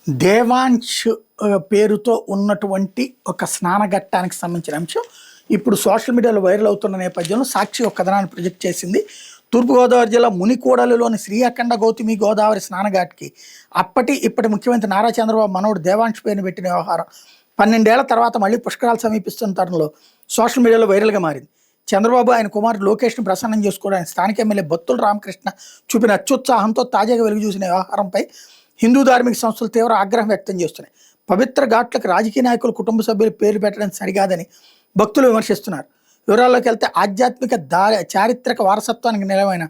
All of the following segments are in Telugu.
దేవాంశ్ పేరుతో ఉన్నటువంటి ఒక స్నానఘట్టానికి సంబంధించిన అంశం ఇప్పుడు సోషల్ మీడియాలో వైరల్ అవుతున్న నేపథ్యంలో సాక్షి ఒక కథనాన్ని ప్రొజెక్ట్ చేసింది. తూర్పుగోదావరి జిల్లా మునికోడలిలోని శ్రీ అఖండ గౌతమి గోదావరి స్నానఘాట్కి ఇప్పటి ముఖ్యమంత్రి నారా చంద్రబాబు మనవడు దేవాంశ్ పేరుని పెట్టిన వ్యవహారం 12 ఏళ్ల తర్వాత మళ్ళీ పుష్కరాలు సమీపిస్తున్న తరుణంలో సోషల్ మీడియాలో వైరల్గా మారింది. చంద్రబాబు ఆయన కుమారుడు లోకేష్ను ప్రసన్నం చేసుకోవడానికి స్థానిక ఎమ్మెల్యే బత్తుల రామకృష్ణ చూపిన అత్యుత్సాహంతో తాజాగా వెలుగు చూసిన వ్యవహారంపై హిందూ ధార్మిక సంస్థలు తీవ్ర ఆగ్రహం వ్యక్తం చేస్తున్నాయి. పవిత్ర ఘాట్లకు రాజకీయ నాయకులు కుటుంబ సభ్యులు పేర్లు పెట్టడం సరికాదని భక్తులు విమర్శిస్తున్నారు. వివరాల్లోకి వెళ్తే ఆధ్యాత్మిక చారిత్రక వారసత్వానికి నిలవైన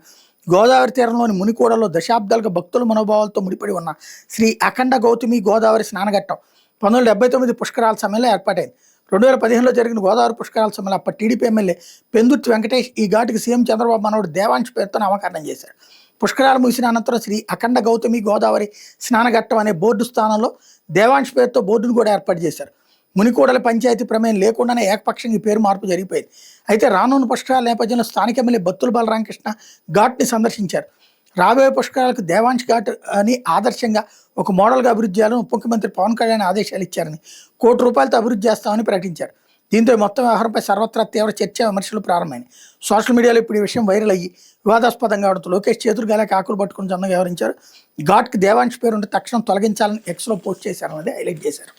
గోదావరి తీరంలోని మునికోడలో దశాబ్దాలుగా భక్తుల మనోభావాలతో ముడిపడి ఉన్న శ్రీ అఖండ గౌతమి గోదావరి స్నానఘట్టం 1979 పుష్కరాల సమయంలో ఏర్పాటైంది. 2015లో జరిగిన గోదావరి పుష్కరాల సమయంలో అప్పటి టీడీపీ ఎమ్మెల్యే పెందుర్తి వెంకటేష్ ఈ ఘాటుకి సీఎం చంద్రబాబు మనవడు దేవాంశ్ పేరుతో నామకరణం చేశారు. పుష్కరాలు ముగిసిన అనంతరం శ్రీ అఖండ గౌతమి గోదావరి స్నానఘట్టం అనే బోర్డు స్థానంలో దేవాంశ్ పేరుతో బోర్డును కూడా ఏర్పాటు చేశారు. మునికోడల పంచాయతీ ప్రమేయం లేకుండానే ఏకపక్షంగా ఈ పేరు మార్పు జరిగిపోయింది. అయితే రానున్న పుష్కరాల నేపథ్యంలో స్థానిక ఎమ్మెల్యే బత్తుల బలరామకృష్ణ ఘాట్ని సందర్శించారు. రాబోయే పుష్కరాలకు దేవాంశ్ ఘాట్ అని ఆదర్శంగా ఒక మోడల్గా అభివృద్ధి చేయాలని ఉప ముఖ్యమంత్రి పవన్ కళ్యాణ్ ఆదేశాలు ఇచ్చారని, ₹1 కోటితో అభివృద్ధి చేస్తామని ప్రకటించారు. దీంతో మొత్తం వ్యవహారంపై సర్వత్రా తీవ్ర చర్చ విమర్శలు ప్రారంభమైంది. సోషల్ మీడియాలో ఇప్పుడు ఈ విషయం వైరల్ అయ్యి వివాదాస్పదంగా అవడంతో లోకేష్ చేతులు గాలేక ఆకులు పట్టుకుని జొన్నగా వ్యవహరించారు. ఘాట్కి దేవాంశ్ పేరుంటే తక్షణం తొలగించాలని ఎక్స్లో పోస్ట్ చేశారన్నది హైలైట్ చేశారు.